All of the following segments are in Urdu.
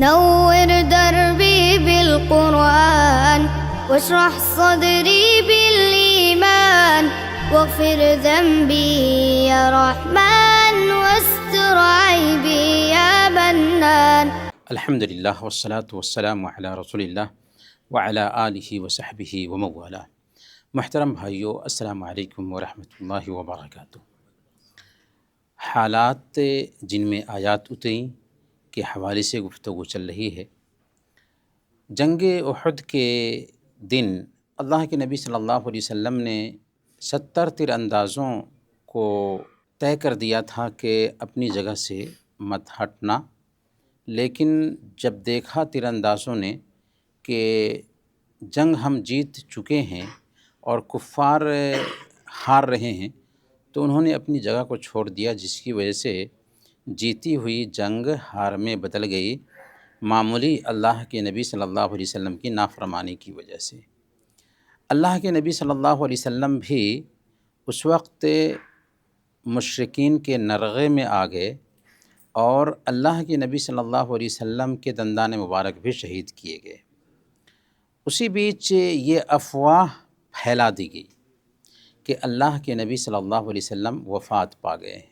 نور دربي بالقرآن واشرح صدري بالإيمان واغفر ذنبي يا رحمن واستر عيبي يا منان. الحمد للہ والصلاة والسلام علی رسول اللہ وعلی آلہ وصحبہ وموالہ. محترم بھائیو، السلام علیکم ورحمۃ اللہ وبرکاتہ. حالات جن میں آیات اتریں کے حوالے سے گفتگو چل رہی ہے. جنگ احد کے دن اللہ کے نبی صلی اللہ علیہ وسلم نے 70 تیر اندازوں کو طے کر دیا تھا کہ اپنی جگہ سے مت ہٹنا، لیکن جب دیکھا تیر اندازوں نے کہ جنگ ہم جیت چکے ہیں اور کفار ہار رہے ہیں، تو انہوں نے اپنی جگہ کو چھوڑ دیا، جس کی وجہ سے جیتی ہوئی جنگ ہار میں بدل گئی، معمولی اللہ کے نبی صلی اللہ علیہ وسلم کی نافرمانی کی وجہ سے. اللہ کے نبی صلی اللہ علیہ وسلم بھی اس وقت مشرکین کے نرغے میں آ گئے اور اللہ کے نبی صلی اللہ علیہ وسلم کے دندان مبارک بھی شہید کیے گئے. اسی بیچ یہ افواہ پھیلا دی گئی کہ اللہ کے نبی صلی اللہ علیہ وسلم وفات پا گئے ہیں.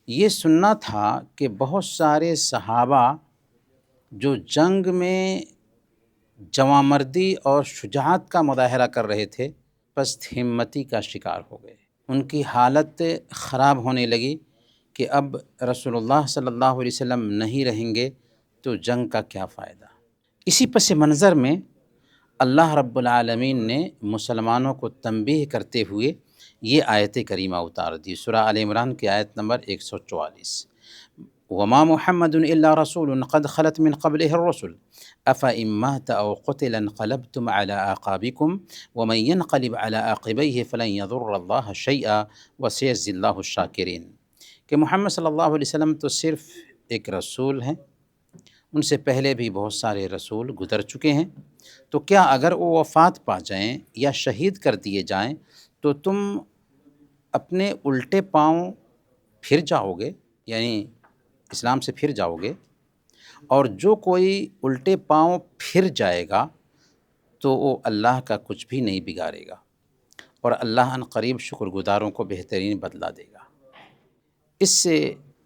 یہ سننا تھا کہ بہت سارے صحابہ جو جنگ میں جوانمردی اور شجاعت کا مظاہرہ کر رہے تھے، پست ہمتی کا شکار ہو گئے. ان کی حالت خراب ہونے لگی کہ اب رسول اللہ صلی اللہ علیہ وسلم نہیں رہیں گے تو جنگ کا کیا فائدہ. اسی پس منظر میں اللہ رب العالمین نے مسلمانوں کو تنبیہ کرتے ہوئے یہ آیت کریمہ اتار دی. سورہ آل عمران کی آیت نمبر 144. وما محمد الا رسول قد خلت من قبله الرسل افإن مات او قتل انقلبتم على اعقابكم ومن ينقلب على عقبيه فلن يضر الله شيئا وسيجزي الله الشاكرين. کہ محمد صلی اللہ علیہ وسلم تو صرف ایک رسول ہیں، ان سے پہلے بھی بہت سارے رسول گزر چکے ہیں، تو کیا اگر وہ وفات پا جائیں یا شہید کر دیے جائیں تو تم اپنے الٹے پاؤں پھر جاؤ گے، یعنی اسلام سے پھر جاؤ گے، اور جو کوئی الٹے پاؤں پھر جائے گا تو وہ اللہ کا کچھ بھی نہیں بگاڑے گا، اور اللہ ان قریب شکر گزاروں کو بہترین بدلہ دے گا. اس سے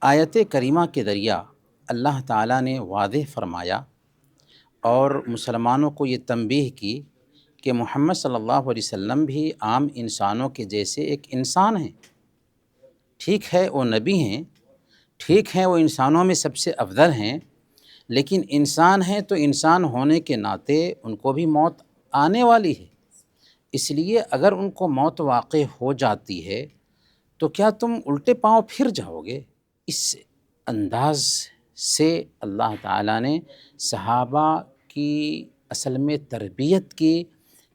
آیت کریمہ کے ذریعہ اللہ تعالیٰ نے واضح فرمایا اور مسلمانوں کو یہ تنبیہ کی کہ محمد صلی اللہ علیہ وسلم بھی عام انسانوں کے جیسے ایک انسان ہیں. ٹھیک ہے وہ نبی ہیں، ٹھیک ہے وہ انسانوں میں سب سے افضل ہیں، لیکن انسان ہیں تو انسان ہونے کے ناطے ان کو بھی موت آنے والی ہے. اس لیے اگر ان کو موت واقع ہو جاتی ہے تو کیا تم الٹے پاؤں پھر جاؤ گے. اس انداز سے اللہ تعالیٰ نے صحابہ کی اصل میں تربیت کی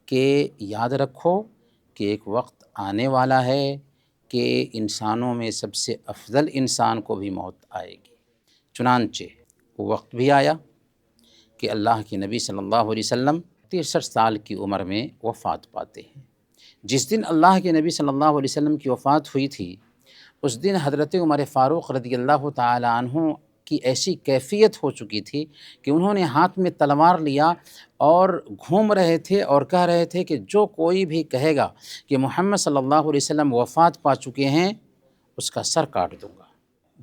کہ یاد رکھو کہ ایک وقت آنے والا ہے کہ انسانوں میں سب سے افضل انسان کو بھی موت آئے گی. چنانچہ وہ وقت بھی آیا کہ اللہ کے نبی صلی اللہ علیہ وسلم 63 سال کی عمر میں وفات پاتے ہیں. جس دن اللہ کے نبی صلی اللہ علیہ وسلم کی وفات ہوئی تھی، اس دن حضرت عمر فاروق رضی اللہ تعالی عنہ کی ایسی کیفیت ہو چکی تھی کہ انہوں نے ہاتھ میں تلوار لیا اور گھوم رہے تھے اور کہہ رہے تھے کہ جو کوئی بھی کہے گا کہ محمد صلی اللہ علیہ وسلم وفات پا چکے ہیں اس کا سر کاٹ دوں گا.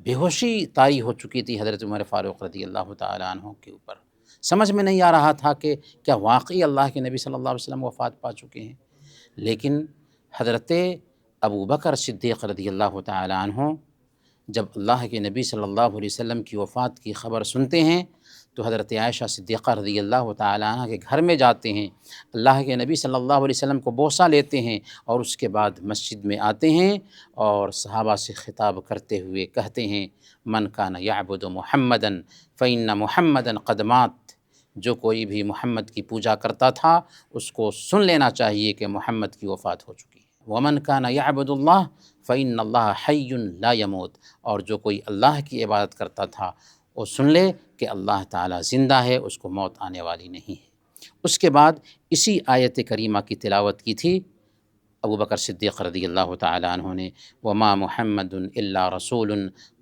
بے ہوشی طاری ہو چکی تھی حضرت عمر فاروق رضی اللہ تعالی عنہ کے اوپر. سمجھ میں نہیں آ رہا تھا کہ کیا واقعی اللہ کے نبی صلی اللہ علیہ وسلم وفات پا چکے ہیں. لیکن حضرت ابو بکر صدیق رضی اللہ تعالی عنہ جب اللہ کے نبی صلی اللہ علیہ وسلم کی وفات کی خبر سنتے ہیں تو حضرت عائشہ صدیقہ رضی اللہ تعالی عنہ کے گھر میں جاتے ہیں، اللہ کے نبی صلی اللہ علیہ وسلم کو بوسہ لیتے ہیں اور اس کے بعد مسجد میں آتے ہیں اور صحابہ سے خطاب کرتے ہوئے کہتے ہیں من کان یعبد محمدا فإن محمدا قد مات. جو کوئی بھی محمد کی پوجا کرتا تھا اس کو سن لینا چاہیے کہ محمد کی وفات ہو چکی ہے. ومن کان یعبد اللہ فإن اللہ حی لا یموت. اور جو کوئی اللہ کی عبادت کرتا تھا وہ سن لے کہ اللہ تعالیٰ زندہ ہے، اس کو موت آنے والی نہیں ہے. اس کے بعد اسی آیت کریمہ کی تلاوت کی تھی ابو بکر صدیق رضی اللہ تعالیٰ عنہ نے وما محمد الا رسول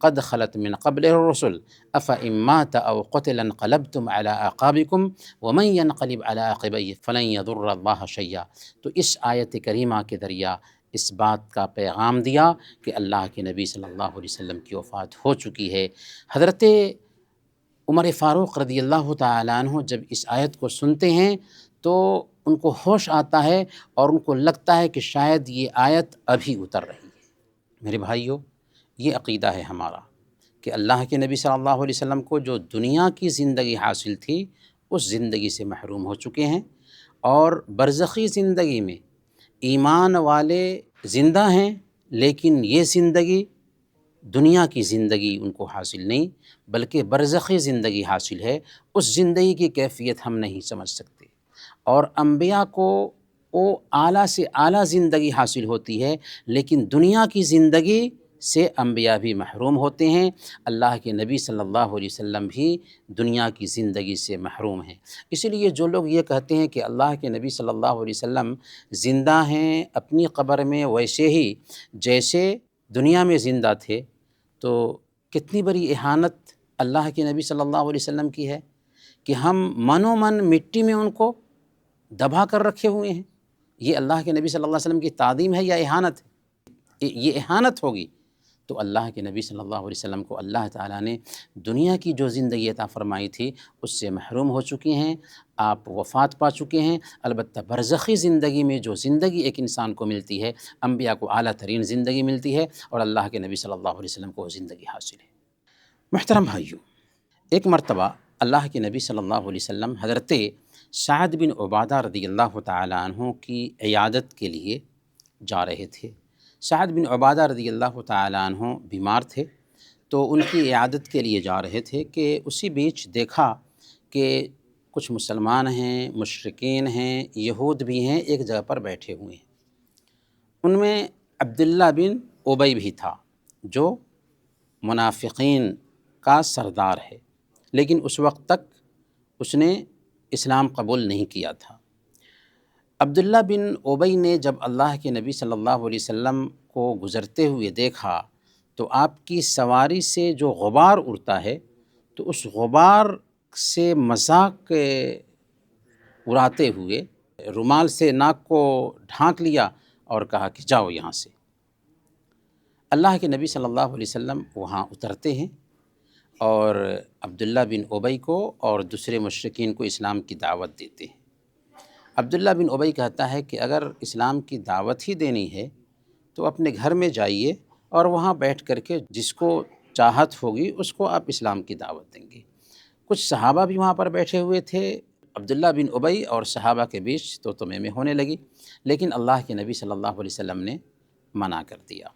قد خلت من قبل الرسل افإن مات او قتل انقلبتم على اعقابكم ومن ينقلب على عقبيه فلن يضر الله شيئا۔ تو اس آیت کریمہ کے ذریعہ اس بات کا پیغام دیا کہ اللہ کے نبی صلی اللہ علیہ وسلم کی وفات ہو چکی ہے۔ حضرت عمر فاروق رضی اللہ تعالیٰ عنہ جب اس آیت کو سنتے ہیں تو ان کو ہوش آتا ہے اور ان کو لگتا ہے کہ شاید یہ آیت ابھی اتر رہی ہے۔ میرے بھائیو، یہ عقیدہ ہے ہمارا کہ اللہ کے نبی صلی اللہ علیہ وسلم کو جو دنیا کی زندگی حاصل تھی اس زندگی سے محروم ہو چکے ہیں، اور برزخی زندگی میں ایمان والے زندہ ہیں، لیکن یہ زندگی دنیا کی زندگی ان کو حاصل نہیں بلکہ برزخی زندگی حاصل ہے۔ اس زندگی کی کیفیت ہم نہیں سمجھ سکتے، اور انبیاء کو وہ اعلیٰ سے اعلیٰ زندگی حاصل ہوتی ہے، لیکن دنیا کی زندگی سے انبیاء بھی محروم ہوتے ہیں، اللہ کے نبی صلی اللہ علیہ وسلم بھی دنیا کی زندگی سے محروم ہیں۔ اسی لیے جو لوگ یہ کہتے ہیں کہ اللہ کے نبی صلی اللہ علیہ وسلم زندہ ہیں اپنی قبر میں ویسے ہی جیسے دنیا میں زندہ تھے، تو کتنی بڑی اہانت اللہ کے نبی صلی اللہ علیہ وسلم کی ہے کہ ہم منو من مٹی میں ان کو دبا کر رکھے ہوئے ہیں۔ یہ اللہ کے نبی صلی اللہ علیہ وسلم کی تعظیم ہے یا اہانت ہے؟ یہ اہانت ہوگی۔ تو اللہ کے نبی صلی اللہ علیہ وسلم کو اللہ تعالیٰ نے دنیا کی جو زندگی عطا فرمائی تھی اس سے محروم ہو چکے ہیں، آپ وفات پا چکے ہیں۔ البتہ برزخی زندگی میں جو زندگی ایک انسان کو ملتی ہے، انبیاء کو اعلیٰ ترین زندگی ملتی ہے، اور اللہ کے نبی صلی اللہ علیہ وسلم کو وہ زندگی حاصل ہے۔ محترم بھائیو، ایک مرتبہ اللہ کے نبی صلی اللہ علیہ وسلم حضرت سعد بن عبادہ رضی اللہ تعالیٰ عنہ کی عیادت کے لیے جا رہے تھے۔ سعد بن عبادہ رضی اللہ تعالیٰ عنہ بیمار تھے، تو ان کی عیادت کے لیے جا رہے تھے کہ اسی بیچ دیکھا کہ کچھ مسلمان ہیں، مشرکین ہیں، یہود بھی ہیں، ایک جگہ پر بیٹھے ہوئے ہیں۔ ان میں عبداللہ بن ابی بھی تھا جو منافقین کا سردار ہے، لیکن اس وقت تک اس نے اسلام قبول نہیں کیا تھا۔ عبداللہ بن ابی نے جب اللہ کے نبی صلی اللہ علیہ وسلم کو گزرتے ہوئے دیکھا تو آپ کی سواری سے جو غبار اڑتا ہے تو اس غبار سے مذاق اڑاتے ہوئے رومال سے ناک کو ڈھانک لیا اور کہا کہ جاؤ یہاں سے۔ اللہ کے نبی صلی اللہ علیہ وسلم وہاں اترتے ہیں اور عبداللہ بن ابی کو اور دوسرے مشرکین کو اسلام کی دعوت دیتے ہیں۔ عبداللہ بن ابی کہتا ہے کہ اگر اسلام کی دعوت ہی دینی ہے تو اپنے گھر میں جائیے اور وہاں بیٹھ کر کے جس کو چاہت ہوگی اس کو آپ اسلام کی دعوت دیں گے۔ کچھ صحابہ بھی وہاں پر بیٹھے ہوئے تھے۔ عبداللہ بن ابی اور صحابہ کے بیچ تو میں ہونے لگی، لیکن اللہ کے نبی صلی اللہ علیہ وسلم نے منع کر دیا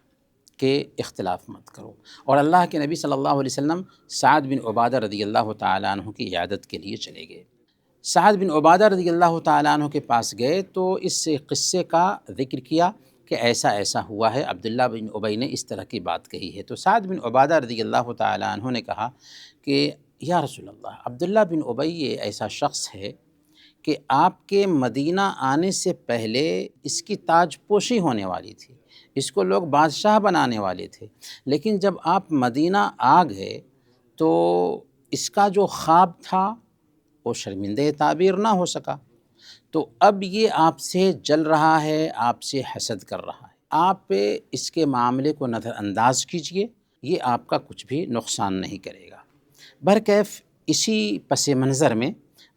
کہ اختلاف مت کرو، اور اللہ کے نبی صلی اللہ علیہ وسلم سعد بن عبادہ رضی اللہ تعالیٰ عنہ کی عیادت کے لیے چلے گئے۔ سعد بن عبادہ رضی اللہ تعالیٰ عنہ کے پاس گئے تو اس قصے کا ذکر کیا کہ ایسا ایسا ہوا ہے، عبداللہ بن ابی نے اس طرح کی بات کہی ہے۔ تو سعد بن عبادہ رضی اللہ تعالیٰ عنہ نے کہا کہ یا رسول اللہ، عبداللہ بن ابی یہ ایسا شخص ہے کہ آپ کے مدینہ آنے سے پہلے اس کی تاج پوشی ہونے والی تھی، اس کو لوگ بادشاہ بنانے والے تھے، لیکن جب آپ مدینہ آ گئے تو اس کا جو خواب تھا وہ شرمندہ تعبیر نہ ہو سکا، تو اب یہ آپ سے جل رہا ہے، آپ سے حسد کر رہا ہے۔ آپ اس کے معاملے کو نظر انداز کیجئے، یہ آپ کا کچھ بھی نقصان نہیں کرے گا۔ برکیف اسی پس منظر میں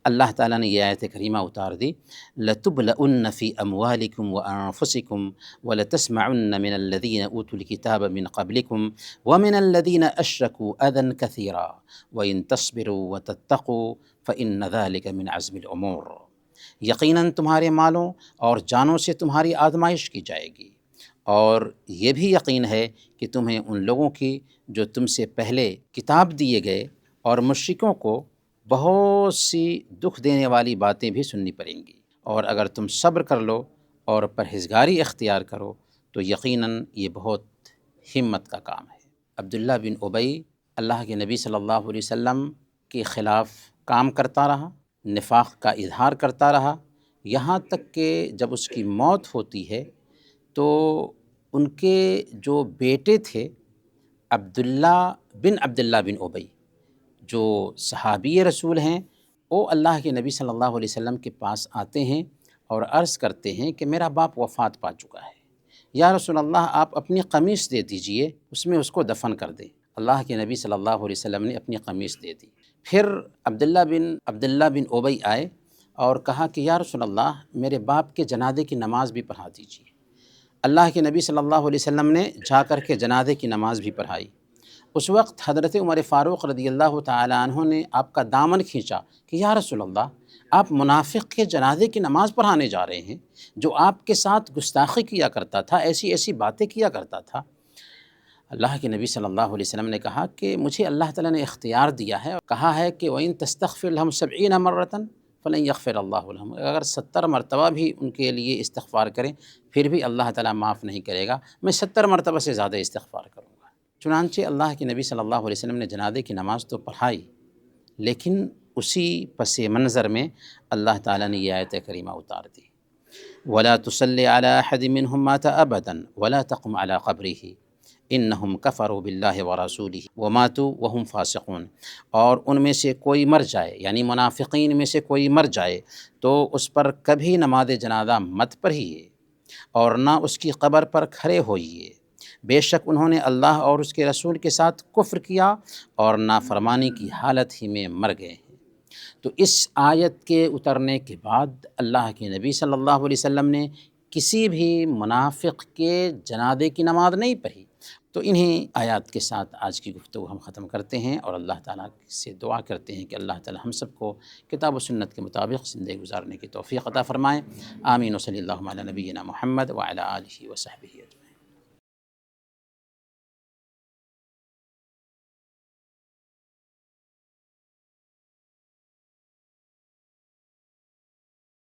اللہ تعالیٰ نے یہ آیت کریمہ اتار دی، لَتُبْلَؤُنَّ فِي أَمْوَالِكُمْ وَأَنفُسِكُمْ وَلَتَسْمَعُنَّ مِنَ الَّذِينَ أُوتُوا الْكِتَابَ مِنْ قَبْلِكُمْ وَمِنَ الَّذِينَ أَشْرَكُوا أَذًى كَثِيرًا وَإِن تَصْبِرُوا وَتَتَّقُوا فَإِنَّ ذَلِكَ مِنْ عَزْمِ الْأُمُورِ۔ یقیناً تمہارے مالوں اور جانوں سے تمہاری آزمائش کی جائے گی، اور یہ بھی یقین ہے کہ تمہیں ان لوگوں کی جو تم سے پہلے کتاب دیے گئے اور مشرکوں کو بہت سی دکھ دینے والی باتیں بھی سننی پڑیں گی، اور اگر تم صبر کر لو اور پرہیزگاری اختیار کرو تو یقیناً یہ بہت ہمت کا کام ہے۔ عبداللہ بن ابی اللہ کے نبی صلی اللہ علیہ وسلم کے خلاف کام کرتا رہا، نفاق کا اظہار کرتا رہا، یہاں تک کہ جب اس کی موت ہوتی ہے تو ان کے جو بیٹے تھے عبداللہ بن ابی، جو صحابی رسول ہیں، وہ اللہ کے نبی صلی اللہ علیہ وسلم کے پاس آتے ہیں اور عرض کرتے ہیں کہ میرا باپ وفات پا چکا ہے، یا رسول اللہ آپ اپنی قمیص دے دیجئے، اس میں اس کو دفن کر دیں۔ اللہ کے نبی صلی اللہ علیہ وسلم نے اپنی قمیص دے دی۔ پھر عبداللہ بن ابی آئے اور کہا کہ یا رسول اللہ میرے باپ کے جنازے کی نماز بھی پڑھا دیجیے۔ اللہ کے نبی صلی اللہ علیہ وسلم نے جا کر کے جنازے کی نماز بھی پڑھائی۔ اس وقت حضرت عمر فاروق رضی اللہ تعالی عنہ نے آپ کا دامن کھینچا کہ یا رسول اللہ آپ منافق کے جنازے کی نماز پڑھانے جا رہے ہیں، جو آپ کے ساتھ گستاخی کیا کرتا تھا، ایسی باتیں کیا کرتا تھا۔ اللہ کے نبی صلی اللہ علیہ وسلم نے کہا کہ مجھے اللہ تعالیٰ نے اختیار دیا ہے، کہا ہے کہ وَإِن تَسْتَغْفِرْ لَهُمْ 70 مرة فَلَن يَغْفِرَ اللَّهُ لَهُمْ، اگر 70 مرتبہ بھی ان کے لیے استغفار کریں پھر بھی اللہ تعالیٰ معاف نہیں کرے گا، میں 70 مرتبہ سے زیادہ استغفار کروں گا۔ چنانچہ اللہ کے نبی صلی اللہ علیہ وسلم نے جنازے کی نماز تو پڑھائی، لیکن اسی پس منظر میں اللہ تعالیٰ نے یہ آیت کریمہ اتار دی، وَلَا تُصَلِّ عَلَىٰ أَحَدٍ مِّنْهُمْ مَاتَ أَبَدًا وَلَا تَقُمْ عَلَىٰ قَبْرِهِ إِنَّهُمْ كَفَرُوا بِاللَّهِ وَرَسُولِهِ وَمَاتُوا وَهُمْ فَاسِقُونَ، اور ان میں سے کوئی مر جائے، یعنی منافقین میں سے کوئی مر جائے تو اس پر کبھی نماز جنازہ مت پڑھیے اور نہ اس کی قبر پر کھڑے ہوئیے، بے شک انہوں نے اللہ اور اس کے رسول کے ساتھ کفر کیا اور نافرمانی کی حالت ہی میں مر گئے ہیں۔ تو اس آیت کے اترنے کے بعد اللہ کے نبی صلی اللہ علیہ وسلم نے کسی بھی منافق کے جنازے کی نماز نہیں پڑھی۔ تو انہیں آیات کے ساتھ آج کی گفتگو ہم ختم کرتے ہیں اور اللہ تعالیٰ سے دعا کرتے ہیں کہ اللہ تعالیٰ ہم سب کو کتاب و سنت کے مطابق زندگی گزارنے کی توفیق عطا فرمائے۔ آمین و صلی اللہ علی نبینا محمد وعلی آلہ وصحبہ۔